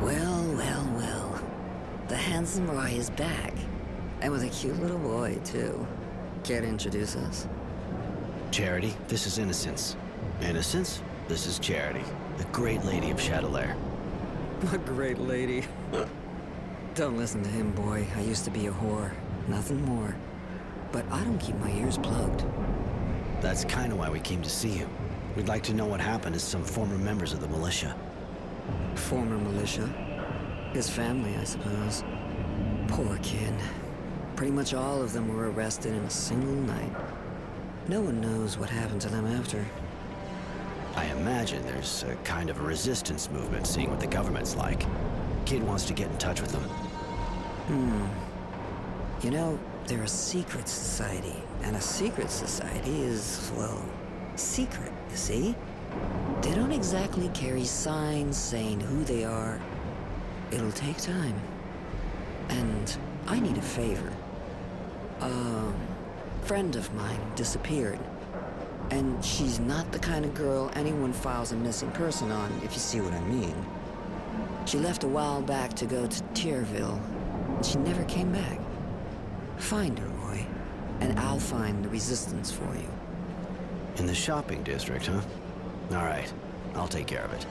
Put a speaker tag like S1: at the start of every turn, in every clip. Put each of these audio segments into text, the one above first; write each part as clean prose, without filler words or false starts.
S1: Well, well, well. The handsome Roy is back. And with a cute little boy, too. Care to introduce us?
S2: Charity, this is Innocence. Innocence, this is Charity, the great lady of Shadowlair.
S1: A great lady. Don't listen to him, boy. I used to be a whore. Nothing more. But I don't keep my ears plugged.
S2: That's kind of why we came to see you. We'd like to know what happened to some former members of the militia.
S1: Former militia? His family, I suppose. Poor kid. Pretty much all of them were arrested in a single night. No one knows what happened to them after.
S2: I imagine there's a kind of a resistance movement, seeing what the government's like. Kid wants to get in touch with them.
S1: You know, they're a secret society. And a secret society is, well, secret, you see? They don't exactly carry signs saying who they are. It'll take time. And I need a favor. A friend of mine disappeared. And she's not the kind of girl anyone files a missing person on, if you see what I mean. She left a while back to go to Tierville, and she never came back. Find her, Roy, and I'll find the resistance for you.
S2: In the shopping district, huh? All right, I'll take care of it.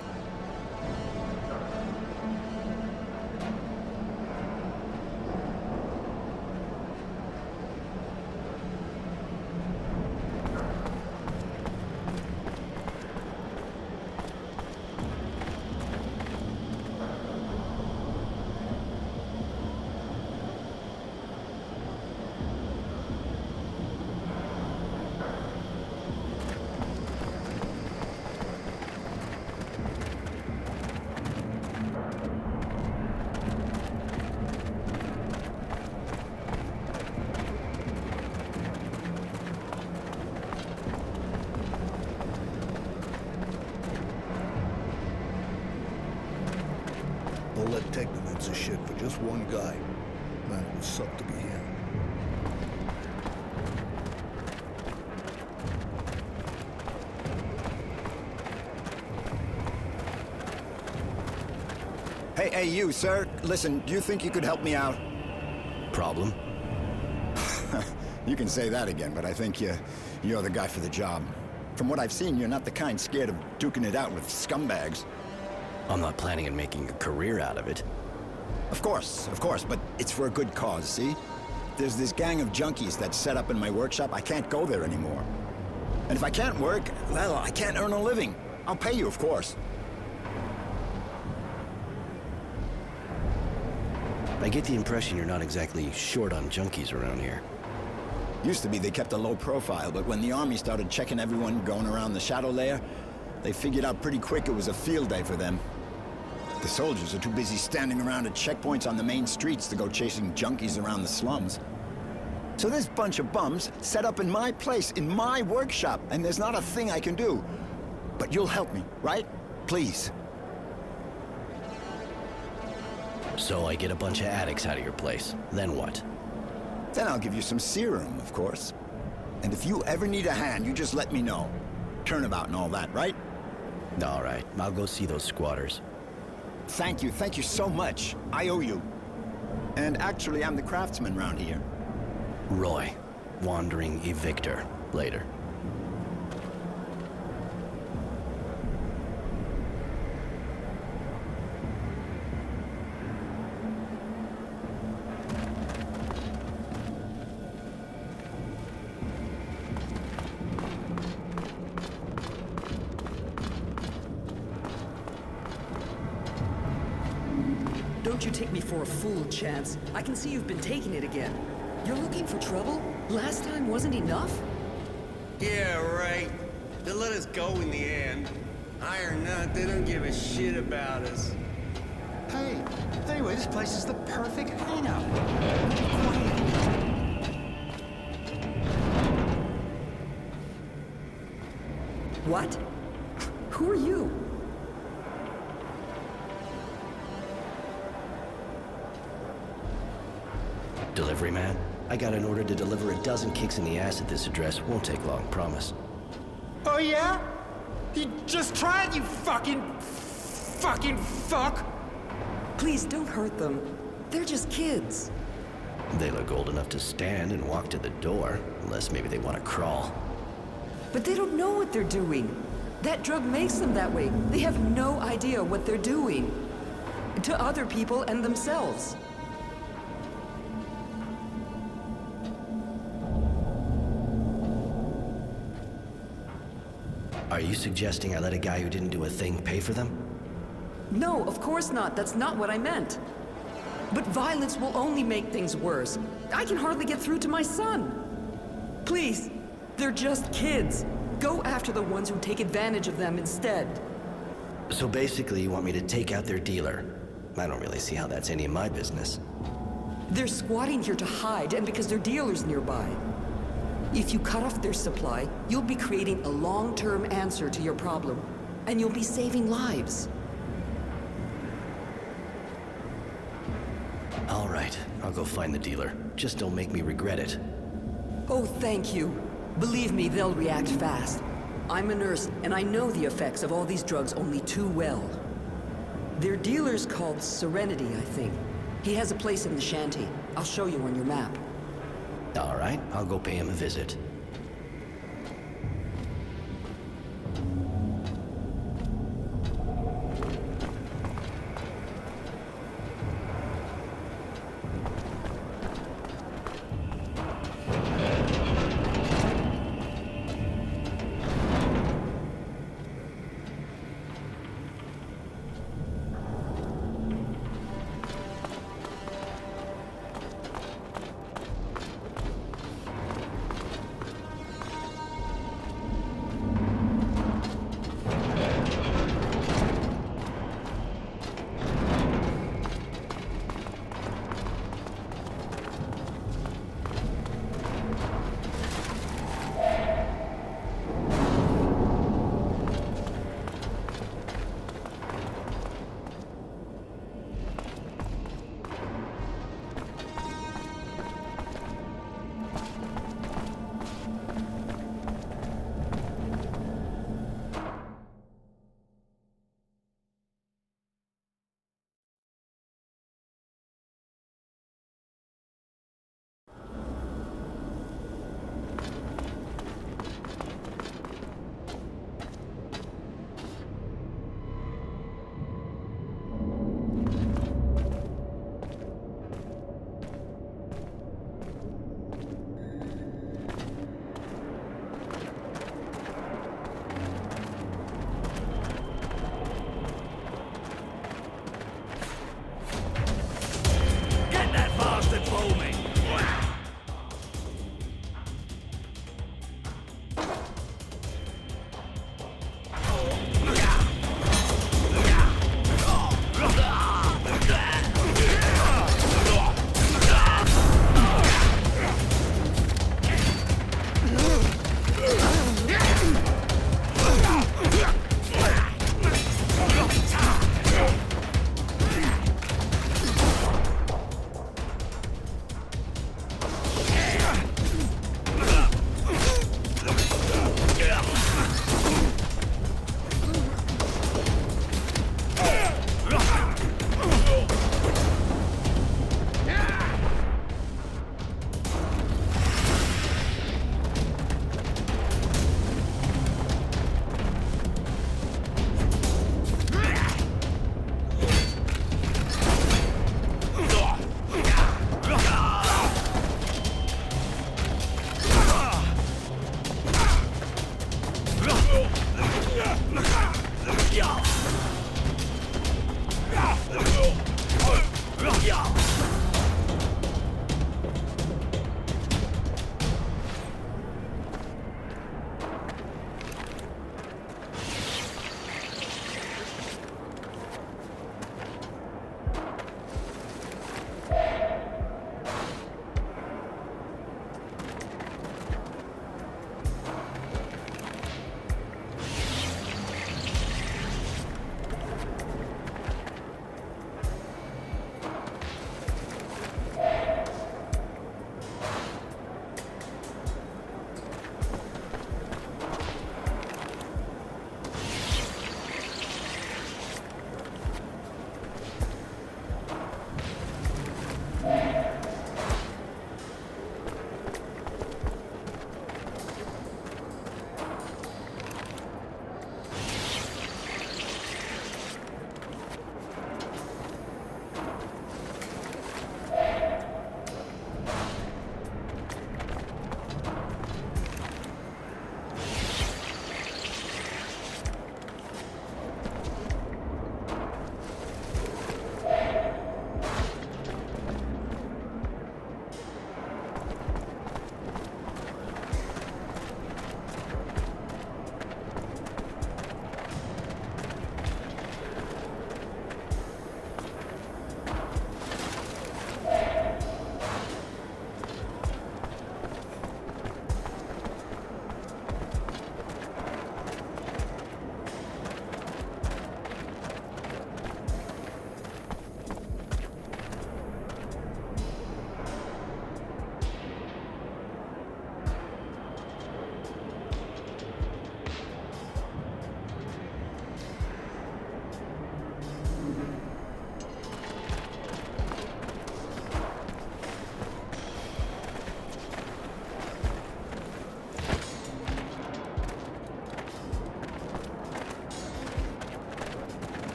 S3: They'll let Technomancers shit for just one guy. Man, it would suck to be him.
S4: Hey, you, sir. Listen, do you think you could help me out?
S2: Problem?
S4: You can say that again, but I think you're the guy for the job. From what I've seen, you're not the kind scared of duking it out with scumbags.
S2: I'm not planning on making a career out of it.
S4: Of course, but it's for a good cause, see? There's this gang of junkies that's set up in my workshop. I can't go there anymore. And if I can't work, well, I can't earn a living. I'll pay you, of course.
S2: I get the impression you're not exactly short on junkies around here.
S4: Used to be they kept a low profile, but when the army started checking everyone going around the shadow layer, they figured out pretty quick it was a field day for them. The soldiers are too busy standing around at checkpoints on the main streets to go chasing junkies around the slums. So this bunch of bums set up in my place, in my workshop, and there's not a thing I can do. But you'll help me, right? Please.
S2: So I get a bunch of addicts out of your place. Then what?
S4: Then I'll give you some serum, of course. And if you ever need a hand, you just let me know. Turnabout and all that, right?
S2: All right, I'll go see those squatters.
S4: Thank you so much. I owe you. And actually, I'm the craftsman around here.
S2: Roy, wandering evictor. Later.
S1: Don't you take me for a fool, Chance. I can see you've been taking it again. You're looking for trouble? Last time wasn't enough?
S5: Yeah, right. They let us go in the end. High or not, they don't give a shit about us.
S6: Hey, anyway, this place is the perfect hangout.
S1: What? Who are you?
S2: Delivery man? I got an order to deliver a dozen kicks in the ass at this address. Won't take long, promise.
S6: Oh, yeah? You just tried, you fucking fuck!
S1: Please don't hurt them. They're just kids.
S2: They look old enough to stand and walk to the door, unless maybe they want to crawl.
S1: But they don't know what they're doing. That drug makes them that way. They have no idea what they're doing. To other people and themselves.
S2: Are you suggesting I let a guy who didn't do a thing pay for them?
S1: No, of course not. That's not what I meant. But violence will only make things worse. I can hardly get through to my son. Please, they're just kids. Go after the ones who take advantage of them instead.
S2: So basically you want me to take out their dealer? I don't really see how that's any of my business.
S1: They're squatting here to hide, and because their dealer's nearby. If you cut off their supply, you'll be creating a long-term answer to your problem. And you'll be saving lives.
S2: All right, I'll go find the dealer. Just don't make me regret it.
S1: Oh, thank you. Believe me, they'll react fast. I'm a nurse, and I know the effects of all these drugs only too well. Their dealer's called Serenity, I think. He has a place in the shanty. I'll show you on your map.
S2: All right, I'll go pay him a visit.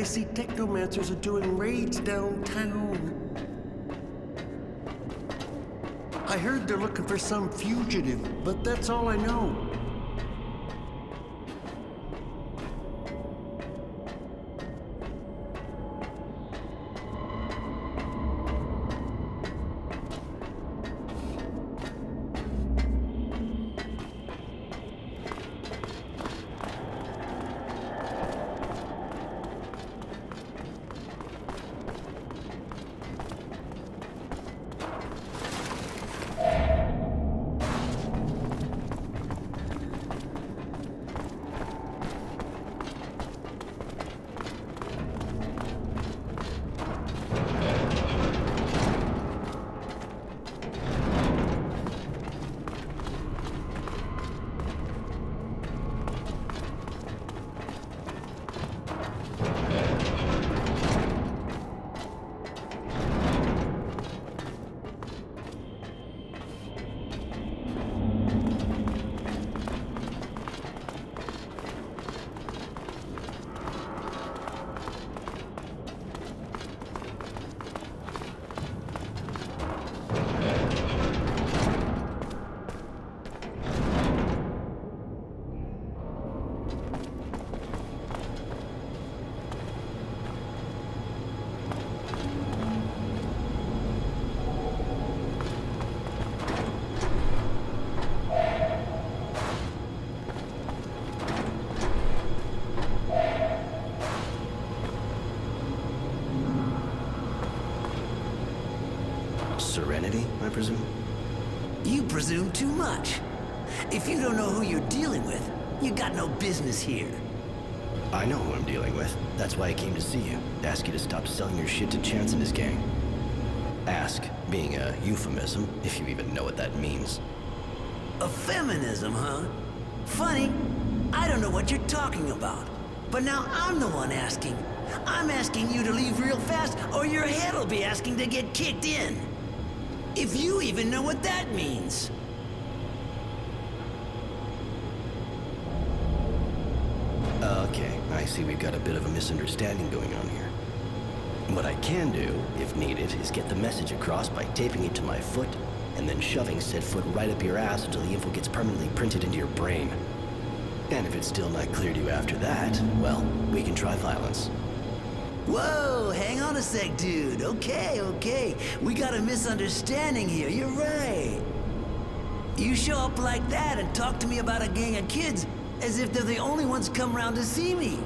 S5: they say Technomancers are doing raids downtown. I heard they're looking for some fugitive, but that's all I know.
S2: Serenity, I presume?
S1: You presume too much. If you don't know who you're dealing with, you got no business here.
S2: I know who I'm dealing with. That's why I came to see you. Ask you to stop selling your shit to Chance and his gang. Ask being a euphemism, if you even know what that means.
S1: A feminism, huh? Funny, I don't know what you're talking about. But now I'm the one asking. I'm asking you to leave real fast, or your head'll be asking to get kicked in. If you even know what that means.
S2: Okay, I see we've got a bit of a misunderstanding going on here. What I can do, if needed, is get the message across by taping it to my foot, and then shoving said foot right up your ass until the info gets permanently printed into your brain. And if it's still not clear to you after that, well, we can try violence.
S1: Whoa, hang on a sec, dude. Okay. We got a misunderstanding here. You're right. You show up like that and talk to me about a gang of kids as if they're the only ones come around to see me.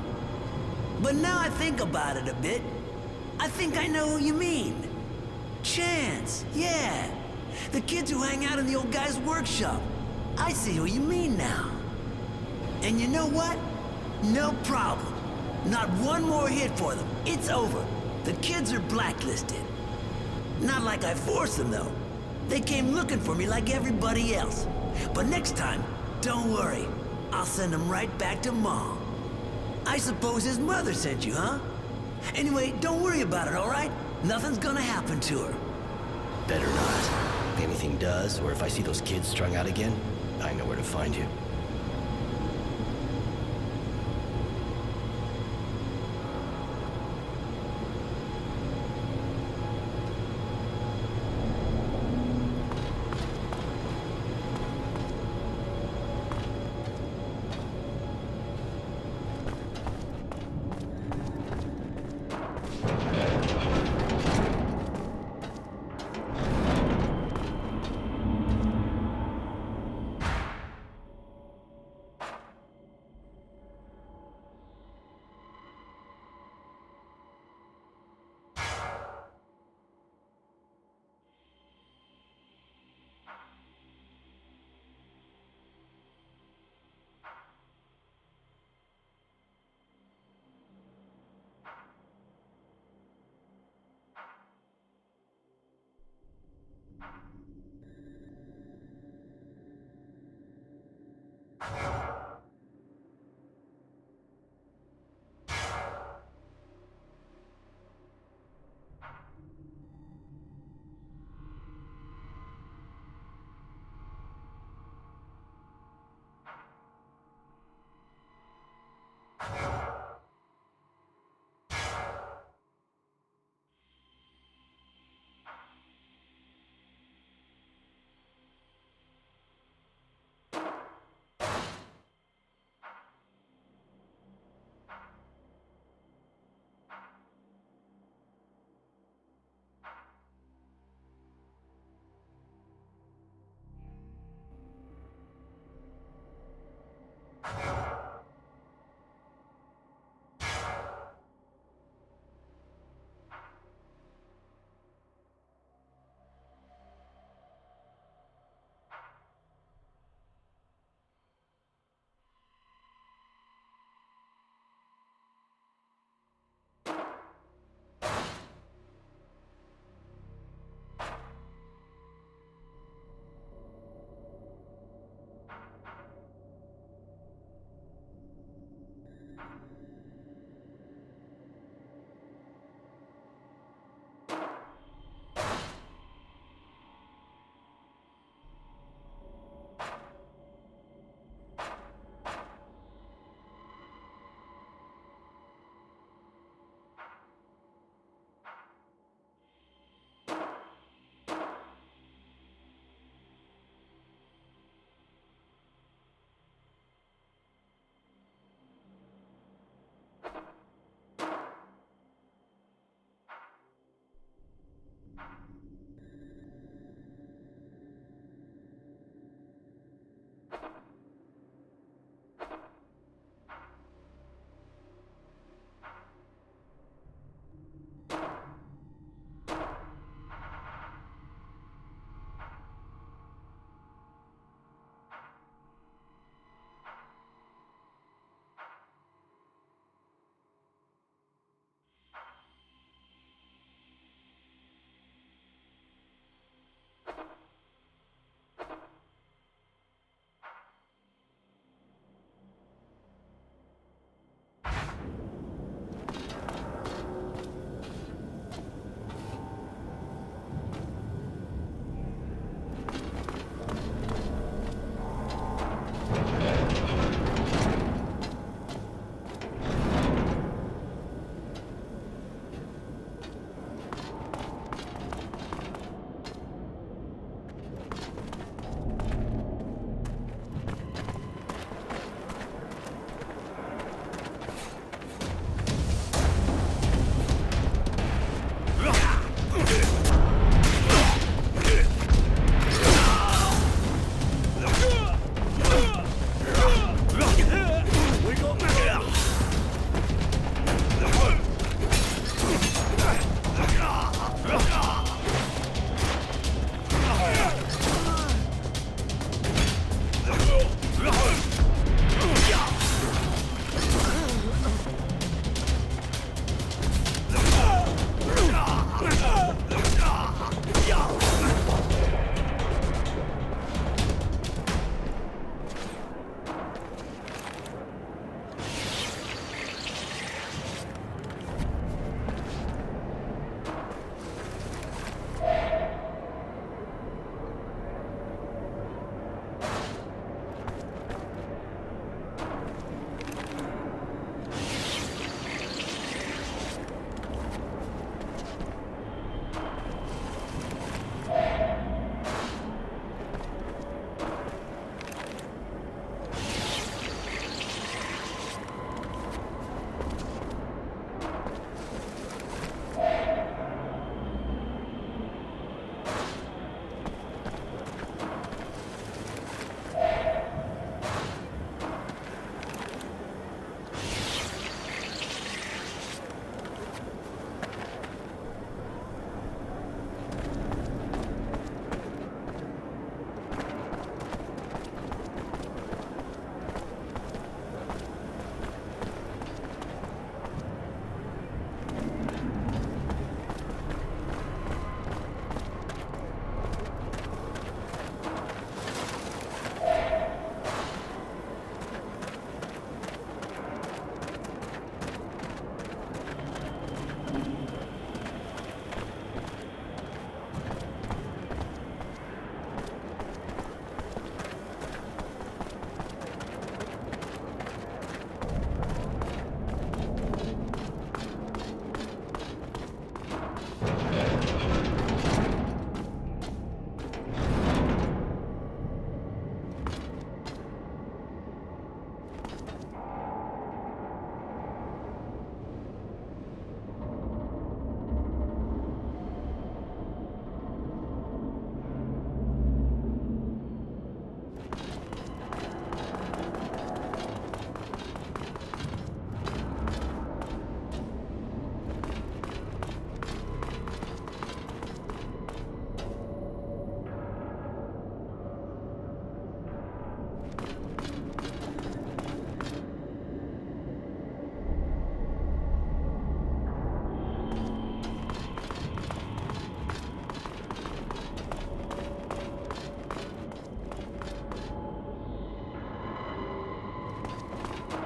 S1: But now I think about it a bit, I think I know who you mean. Chance, yeah. The kids who hang out in the old guy's workshop. I see who you mean now. And you know what? No problem. Not one more hit for them. It's over. The kids are blacklisted. Not like I forced them, though. They came looking for me like everybody else. But next time, don't worry. I'll send them right back to Mom. I suppose his mother sent you, huh? Anyway, don't worry about it, all right? Nothing's gonna happen to her.
S2: Better not. If anything does, or if I see those kids strung out again, I know where to find you.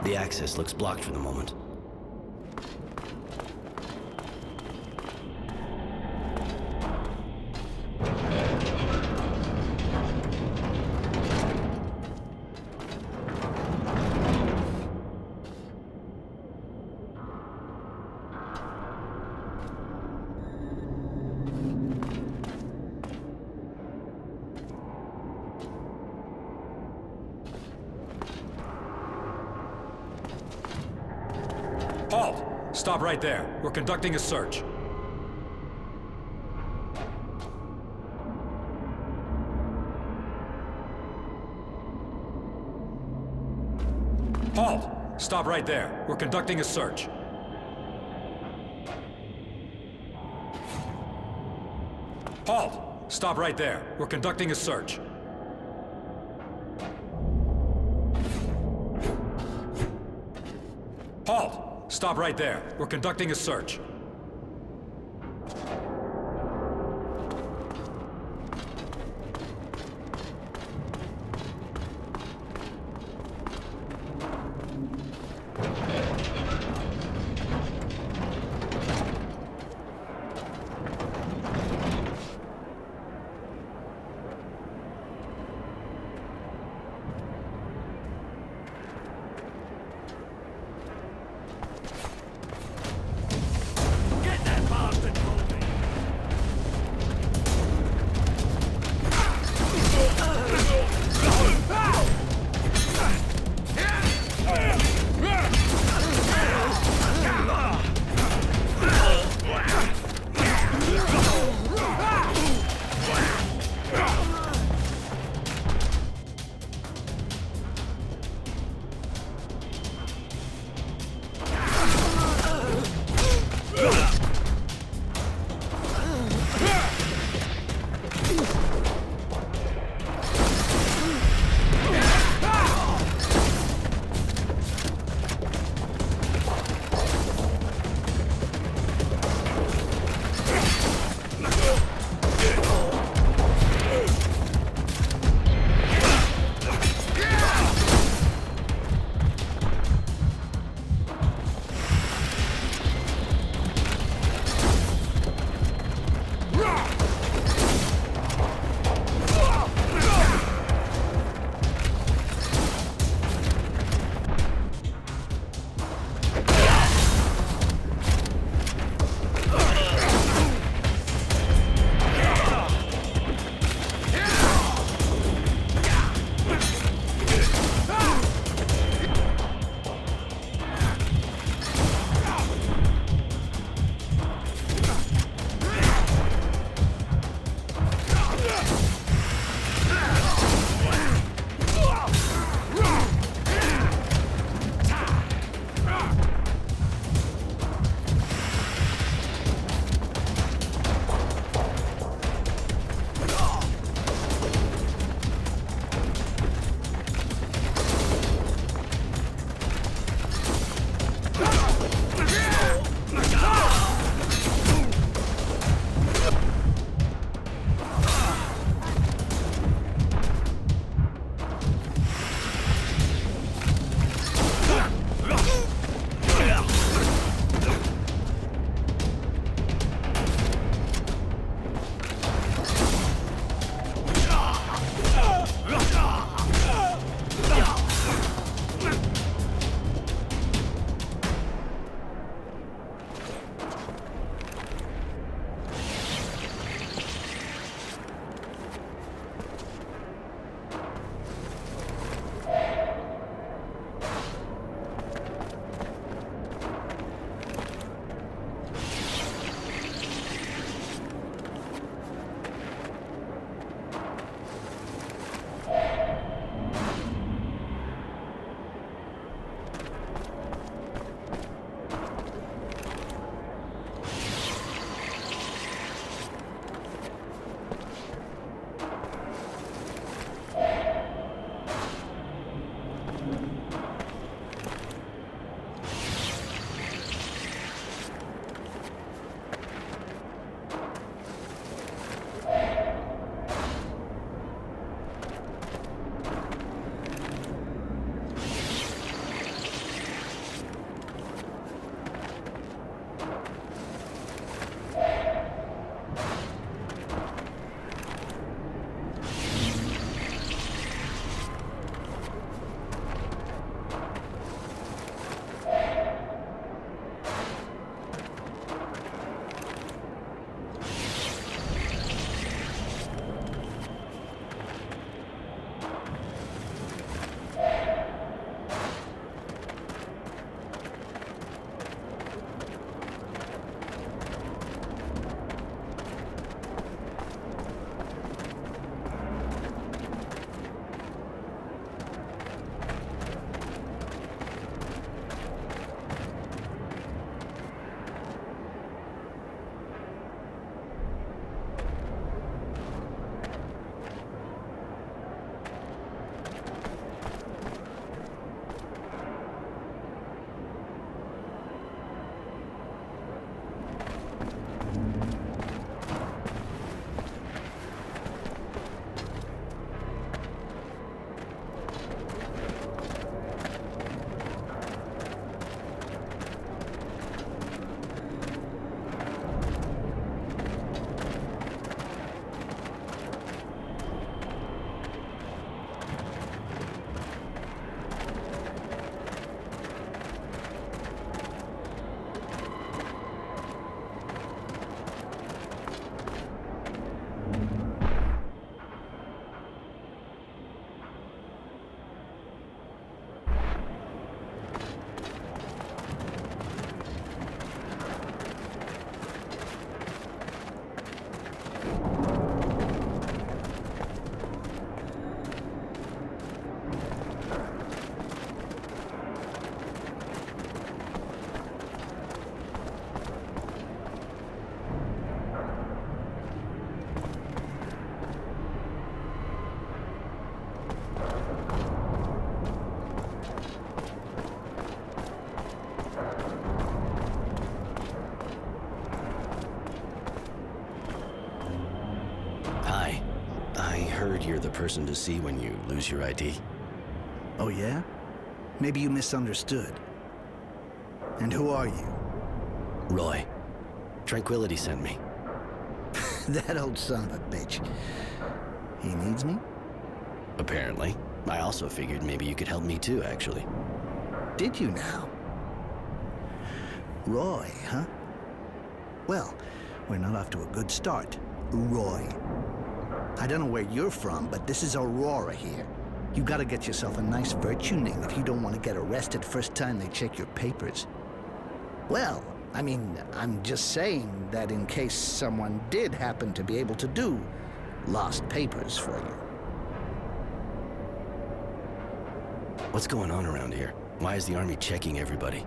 S2: The access looks blocked for the moment.
S7: Halt! Stop right there. We're conducting a search. Halt! Stop right there. We're conducting a search. Halt! Stop right there. We're conducting a search. Halt! Stop right there. We're conducting a search.
S2: you're the person to see when you lose your ID.
S3: Oh, yeah? Maybe you misunderstood. And who are you?
S2: Roy. Tranquility sent me.
S3: That old son of a bitch. He needs me?
S2: Apparently. I also figured maybe you could help me too, actually.
S3: Did you now? Roy, huh? Well, we're not off to a good start. Roy. I don't know where you're from, but this is Aurora here. You gotta get yourself a nice virtue name if you don't want to get arrested first time they check your papers. Well, I mean, I'm just saying that in case someone did happen to be able to do lost papers for you.
S2: What's going on around here? Why is the army checking everybody?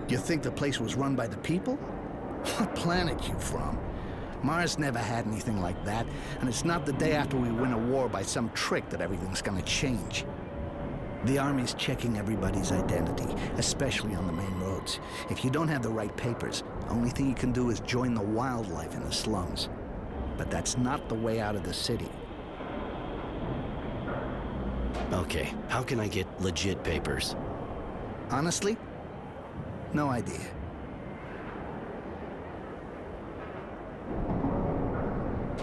S3: You think the place was run by the people? What planet you from? Mars never had anything like that, and it's not the day after we win a war by some trick that everything's gonna change. The Army's checking everybody's identity, especially on the main roads. If you don't have the right papers, only thing you can do is join the wildlife in the slums. But that's not the way out of the city.
S2: Okay, how can I get legit papers?
S3: Honestly? No idea.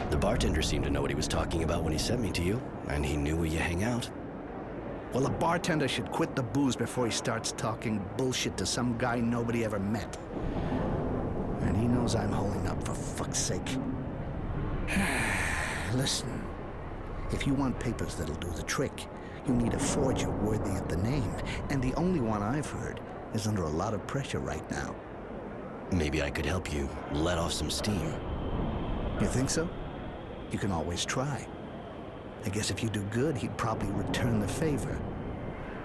S2: The bartender seemed to know what he was talking about when he sent me to you, and he knew where you hang out.
S3: Well, a bartender should quit the booze before he starts talking bullshit to some guy nobody ever met. And he knows I'm holding up, for fuck's sake. Listen, if you want papers that'll do the trick, you need a forger worthy of the name. And the only one I've heard is under a lot of pressure right now.
S2: Maybe I could help you let off some steam.
S3: You think so? You can always try. I guess if you do good, he'd probably return the favor.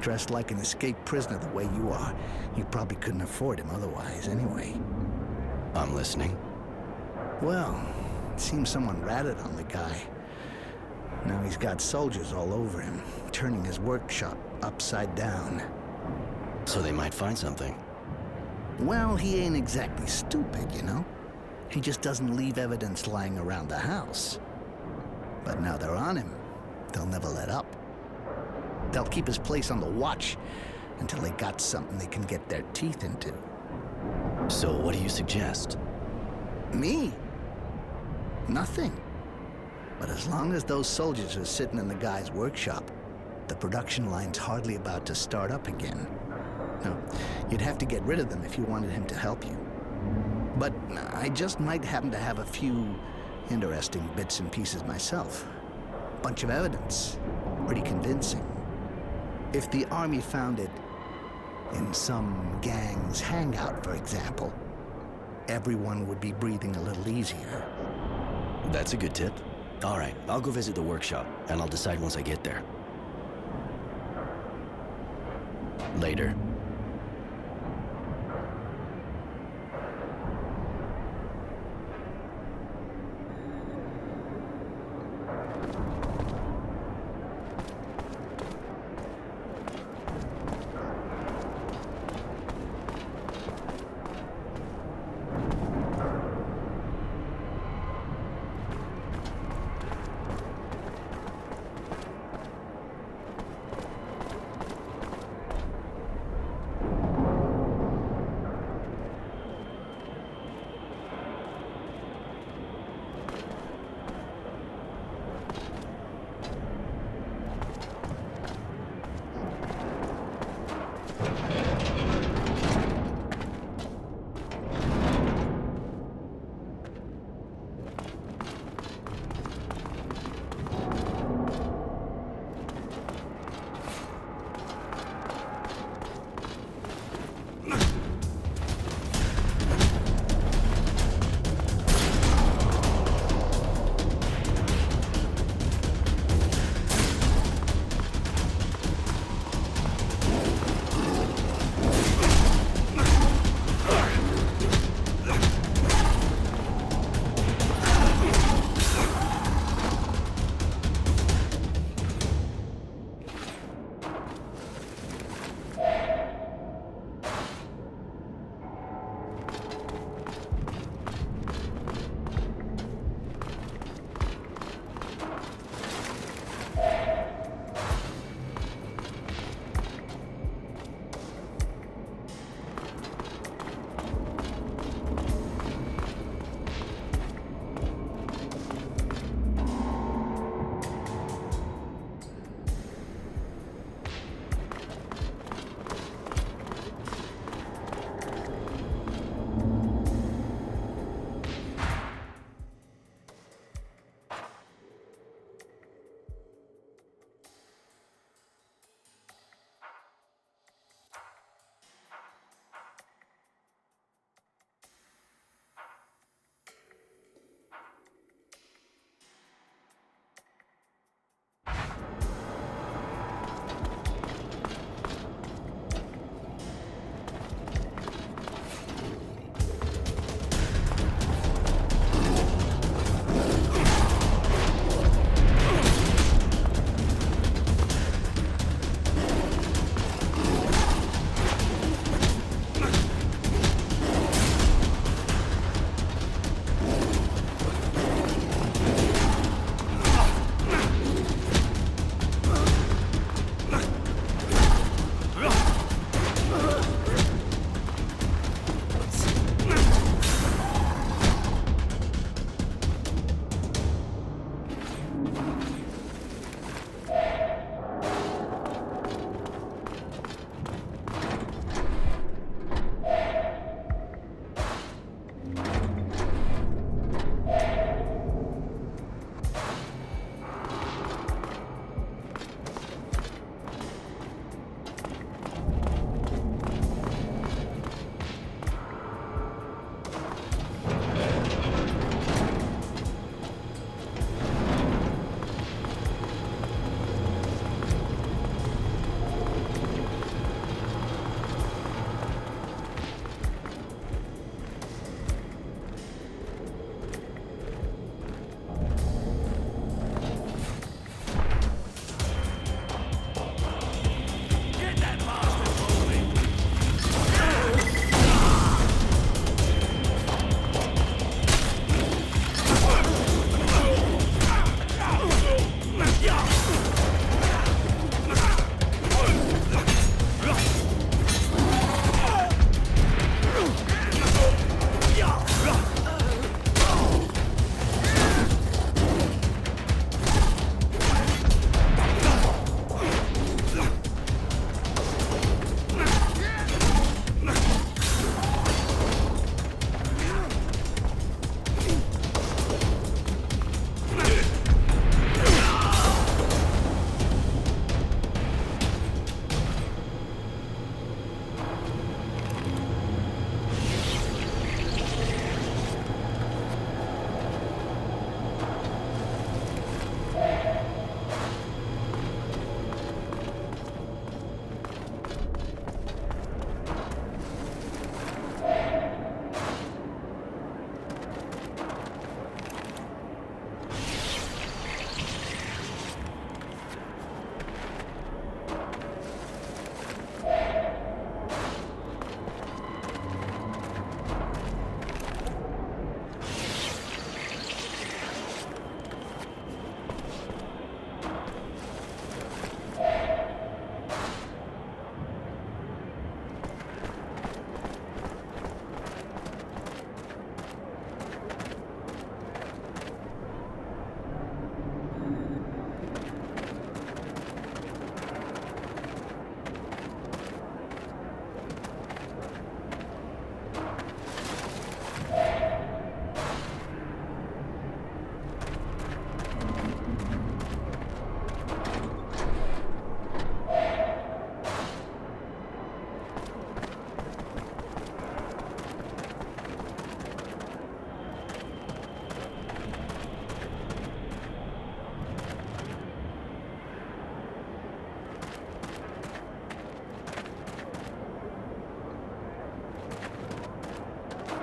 S3: Dressed like an escaped prisoner the way you are, you probably couldn't afford him otherwise anyway.
S2: I'm listening.
S3: Well, it seems someone ratted on the guy. Now he's got soldiers all over him, turning his workshop upside down.
S2: So they might find something.
S3: Well, he ain't exactly stupid, you know? He just doesn't leave evidence lying around the house. But now they're on him. They'll never let up. They'll keep his place on the watch until they got something they can get their teeth into.
S2: So what do you suggest?
S3: Me? Nothing. But as long as those soldiers are sitting in the guy's workshop, the production line's hardly about to start up again. No, you'd have to get rid of them if you wanted him to help you. But I just might happen to have a few interesting bits and pieces myself. Bunch of evidence. Pretty convincing. If the Army found it in some gang's hangout, for example, everyone would be breathing a little easier.
S2: That's a good tip. All right, I'll go visit the workshop, and I'll decide once I get there. Later.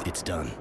S2: It's done.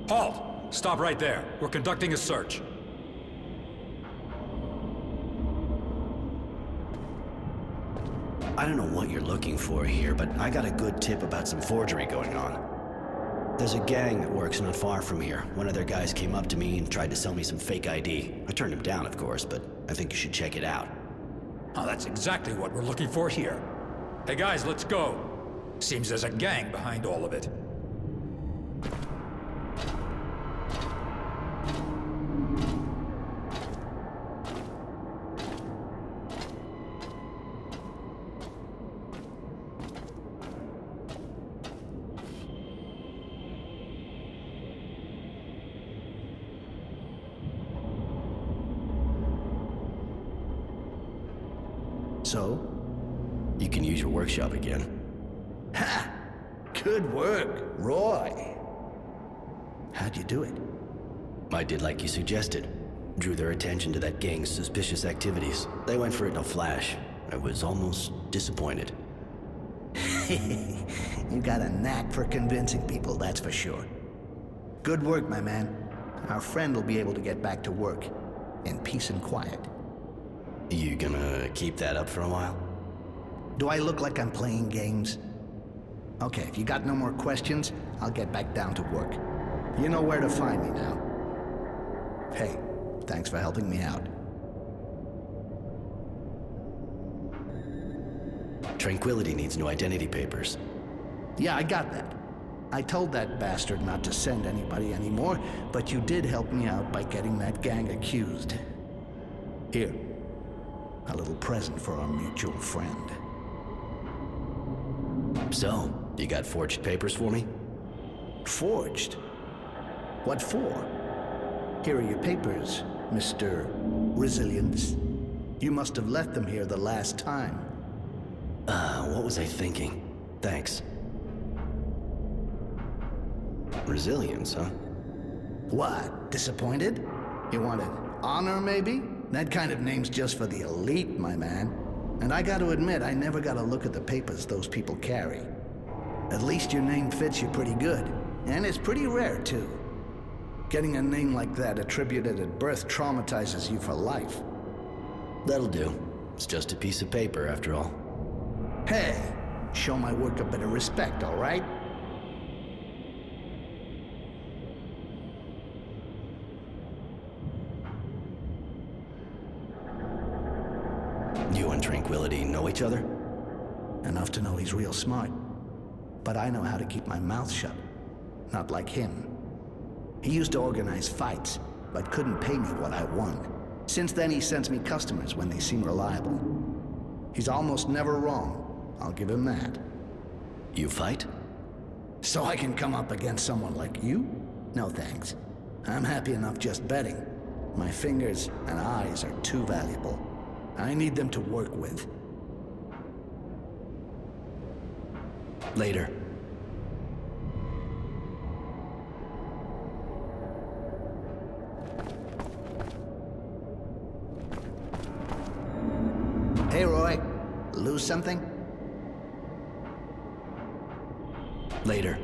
S7: Halt! Stop right there. We're conducting a search.
S2: I don't know what you're looking for here, but I got a good tip about some forgery going on. There's a gang that works not far from here. One of their guys came up to me and tried to sell me some fake ID. I turned him down, of course, but I think you should check it out.
S7: Oh, that's exactly what we're looking for here. Hey guys, let's go. Seems there's a gang behind all of it.
S3: So?
S2: You can use your workshop again.
S3: Ha! Good work, Roy. How'd you do it?
S2: I did like you suggested. Drew their attention to that gang's suspicious activities. They went for it in a flash. I was almost disappointed.
S3: You got a knack for convincing people, that's for sure. Good work, my man. Our friend will be able to get back to work in peace and quiet.
S2: You gonna keep that up for a while?
S3: Do I look like I'm playing games? Okay, if you got no more questions, I'll get back down to work. You know where to find me now. Hey, thanks for helping me out.
S2: Tranquility needs new identity papers.
S3: Yeah, I got that. I told that bastard not to send anybody anymore, but you did help me out by getting that gang accused. Here, a little present for our mutual friend.
S2: So, you got forged papers for me?
S3: Forged? What for? Here are your papers, Mr. Resilience. You must have left them here the last time.
S2: What was I thinking? Thanks. Resilience, huh?
S3: What, disappointed? You wanted honor, maybe? That kind of name's just for the elite, my man. And I gotta admit, I never got a look at the papers those people carry. At least your name fits you pretty good. And it's pretty rare, too. Getting a name like that attributed at birth traumatizes you for life.
S2: That'll do. It's just a piece of paper, after all.
S3: Hey, show my work a bit of respect, all right?
S2: You and Tranquility know each other?
S3: Enough to know he's real smart. But I know how to keep my mouth shut. Not like him. He used to organize fights, but couldn't pay me what I want. Since then, he sends me customers when they seem reliable. He's almost never wrong. I'll give him that.
S2: You fight?
S3: So I can come up against someone like you? No thanks. I'm happy enough just betting. My fingers and eyes are too valuable. I need them to work with.
S2: Later.
S3: Hey, Roy. Lose something?
S2: Later.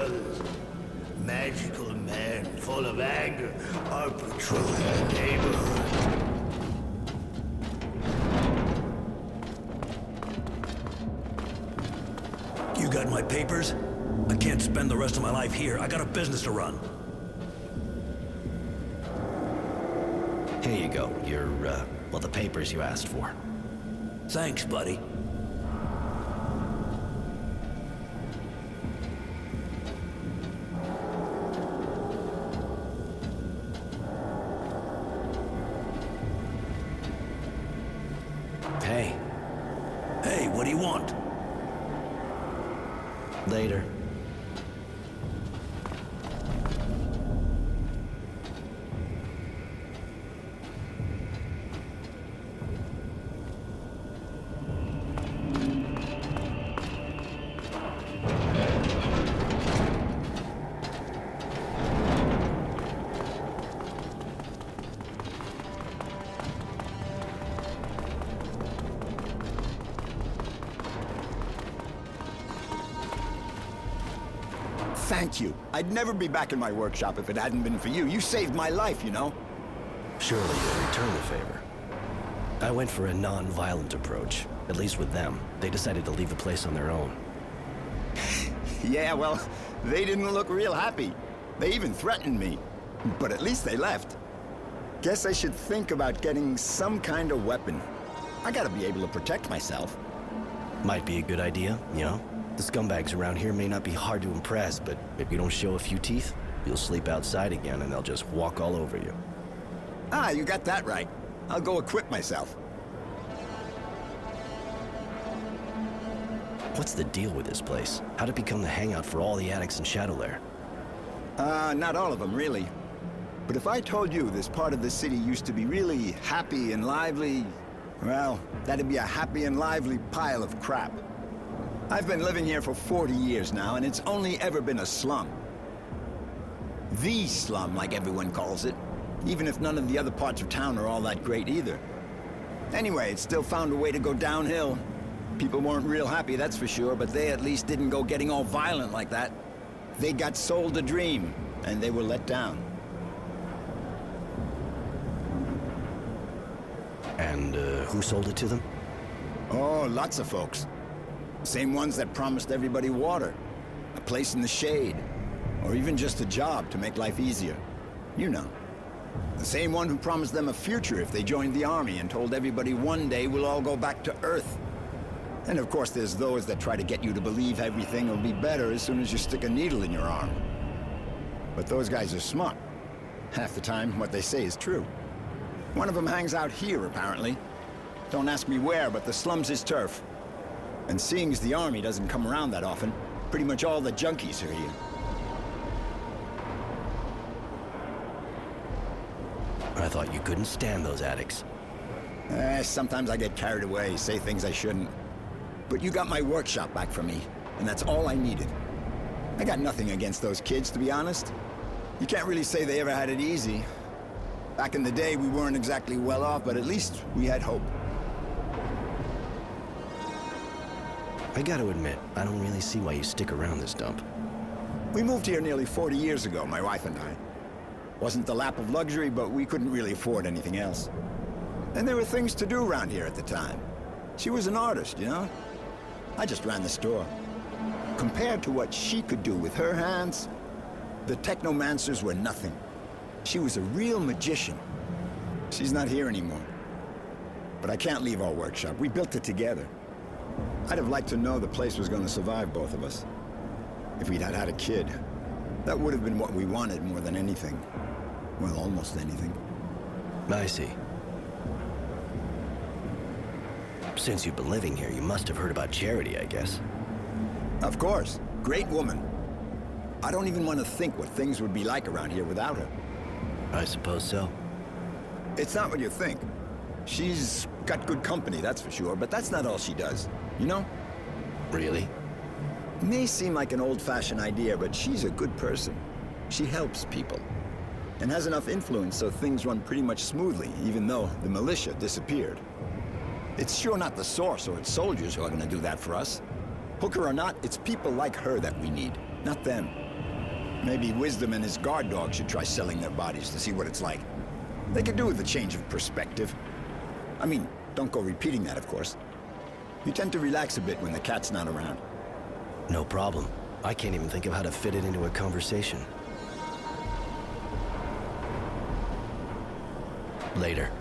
S8: brothers. Magical men full of anger are patrolling the neighborhood.
S9: You got my papers? I can't spend the rest of my life here. I got a business to run.
S2: Here you go. Your, well, the papers you asked for.
S9: Thanks, buddy.
S2: Hey.
S9: Hey, what do you want?
S2: Later.
S4: Thank you. I'd never be back in my workshop if it hadn't been for you. You saved my life, you know?
S2: Surely you'll return the favor. I went for a non-violent approach. At least with them. They decided to leave the place on their own.
S4: Yeah, well, they didn't look real happy. They even threatened me. But at least they left. Guess I should think about getting some kind of weapon. I gotta be able to protect myself.
S2: Might be a good idea, you know? The scumbags around here may not be hard to impress, but if you don't show a few teeth, you'll sleep outside again and they'll just walk all over you.
S4: Ah, you got that right. I'll go equip myself.
S2: What's the deal with this place? How'd it become the hangout for all the addicts in Shadowlair?
S4: Not all of them, really. But if I told you this part of the city used to be really happy and lively, well, that'd be a happy and lively pile of crap. I've been living here for 40 years now, and it's only ever been a slum. The slum, like everyone calls it, even if none of the other parts of town are all that great either. Anyway, it still found a way to go downhill. People weren't real happy, that's for sure, but they at least didn't go getting all violent like that. They got sold a dream, and they were let down.
S2: And, who sold it to them?
S4: Oh, lots of folks. Same ones that promised everybody water, a place in the shade, or even just a job to make life easier. You know. The same one who promised them a future if they joined the army and told everybody one day we'll all go back to Earth. And of course there's those that try to get you to believe everything will be better as soon as you stick a needle in your arm. But those guys are smart. Half the time, what they say is true. One of them hangs out here, apparently. Don't ask me where, but the slum's his turf. And seeing as the army doesn't come around that often, pretty much all the junkies are here.
S2: I thought you couldn't stand those addicts.
S4: Sometimes I get carried away, say things I shouldn't. But you got my workshop back for me, and that's all I needed. I got nothing against those kids, to be honest. You can't really say they ever had it easy. Back in the day, we weren't exactly well off, but at least we had hope.
S2: I gotta admit, I don't really see why you stick around this dump.
S4: We moved here nearly 40 years ago, my wife and I. Wasn't the lap of luxury, but we couldn't really afford anything else. And there were things to do around here at the time. She was an artist, you know? I just ran the store. Compared to what she could do with her hands, the Technomancers were nothing. She was a real magician. She's not here anymore. But I can't leave our workshop. We built it together. I'd have liked to know the place was going to survive both of us. If we'd had a kid, that would have been what we wanted more than anything. Well, almost anything.
S2: I see. Since you've been living here, you must have heard about Charity, I guess.
S4: Of course. Great woman. I don't even want to think what things would be like around here without her.
S2: I suppose so.
S4: It's not what you think. She's got good company, that's for sure, but that's not all she does. You know?
S2: Really?
S4: May seem like an old-fashioned idea, but she's a good person. She helps people. And has enough influence so things run pretty much smoothly, even though the militia disappeared. It's sure not the source or its soldiers who are gonna do that for us. Hooker or not, it's people like her that we need, not them. Maybe Wisdom and his guard dog should try selling their bodies to see what it's like. They could do with a change of perspective. I mean, don't go repeating that, of course. You tend to relax a bit when the cat's not around.
S2: No problem. I can't even think of how to fit it into a conversation. Later.